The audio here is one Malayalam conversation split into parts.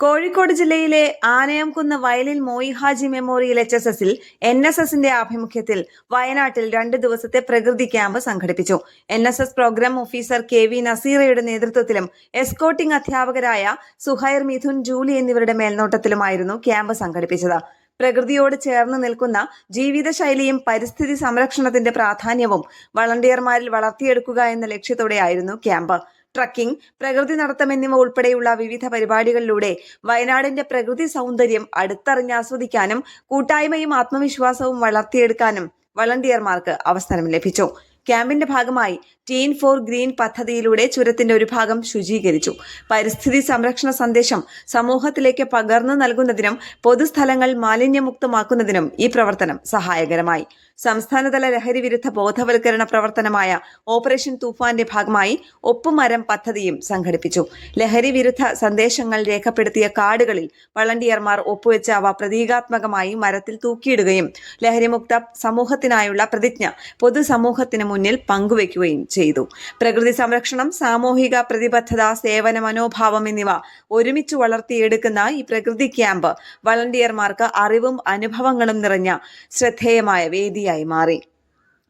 കോഴിക്കോട് ജില്ലയിലെ ആനയംകുന്ന് വയലിൽ മോയി ഹാജി മെമ്മോറിയൽ HSSൽ NSSന്റെ ആഭിമുഖ്യത്തിൽ വയനാട്ടിൽ 2 ദിവസത്തെ പ്രകൃതി ക്യാമ്പ് സംഘടിപ്പിച്ചു. NSS പ്രോഗ്രാം ഓഫീസർ KV നസീറയുടെ നേതൃത്വത്തിലും എസ്കോർട്ടിംഗ് അധ്യാപകരായ സുഹൈർ, മിഥുൻ, ജൂലി എന്നിവരുടെ മേൽനോട്ടത്തിലുമായിരുന്നു ക്യാമ്പ് സംഘടിപ്പിച്ചത്. പ്രകൃതിയോട് ചേർന്ന് നിൽക്കുന്ന ജീവിതശൈലിയും പരിസ്ഥിതി സംരക്ഷണത്തിന്റെ പ്രാധാന്യവും വളണ്ടിയർമാരിൽ വളർത്തിയെടുക്കുക എന്ന ലക്ഷ്യത്തോടെയായിരുന്നു ക്യാമ്പ്. ട്രക്കിംഗ്, പ്രകൃതി നടത്തം എന്നിവ ഉൾപ്പെടെയുള്ള വിവിധ പരിപാടികളിലൂടെ വയനാടിന്റെ പ്രകൃതി സൗന്ദര്യം അടുത്തറിഞ്ഞ് ആസ്വദിക്കാനും കൂട്ടായ്മയും ആത്മവിശ്വാസവും വളർത്തിയെടുക്കാനും വളണ്ടിയർമാർക്ക് അവസരം ലഭിച്ചു. ക്യാമ്പിന്റെ ഭാഗമായി ടീൻ ഫോർ ഗ്രീൻ പദ്ധതിയിലൂടെ ചുരത്തിന്റെ ഒരു ഭാഗം ശുചീകരിച്ചു. പരിസ്ഥിതി സംരക്ഷണ സന്ദേശം സമൂഹത്തിലേക്ക് പകർന്നു നൽകുന്നതിനും പൊതുസ്ഥലങ്ങൾ മാലിന്യമുക്തമാക്കുന്നതിനും ഈ പ്രവർത്തനം സഹായകരമായി. സംസ്ഥാനതല ലഹരി വിരുദ്ധ ബോധവൽക്കരണ പ്രവർത്തനമായ ഓപ്പറേഷൻ തൂഫാന്റെ ഭാഗമായി ഒപ്പുമരം പദ്ധതിയും സംഘടിപ്പിച്ചു. ലഹരി വിരുദ്ധ സന്ദേശങ്ങൾ രേഖപ്പെടുത്തിയ കാർഡുകളിൽ വളണ്ടിയർമാർ ഒപ്പുവെച്ച് അവ പ്രതീകാത്മകമായി മരത്തിൽ തൂക്കിയിടുകയും ലഹരിമുക്ത സമൂഹത്തിനായുള്ള പ്രതിജ്ഞ പൊതുസമൂഹത്തിന് മുന്നിൽ പങ്കുവയ്ക്കുകയും ചെയ്തു. പ്രകൃതി സംരക്ഷണം, സാമൂഹിക പ്രതിബദ്ധത, സേവന മനോഭാവം എന്നിവ ഒരുമിച്ച് വളർത്തിയെടുക്കുന്ന ഈ പ്രകൃതി ക്യാമ്പ് വളണ്ടിയർമാർക്ക് അറിവും അനുഭവങ്ങളും നിറഞ്ഞ ശ്രദ്ധേയമായ വേദിയായി മാറി.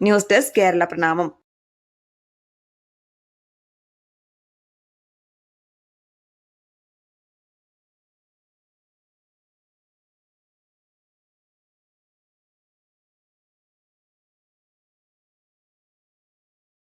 ന്യൂസ് ഡെസ്ക് കേരള പ്രണാമം.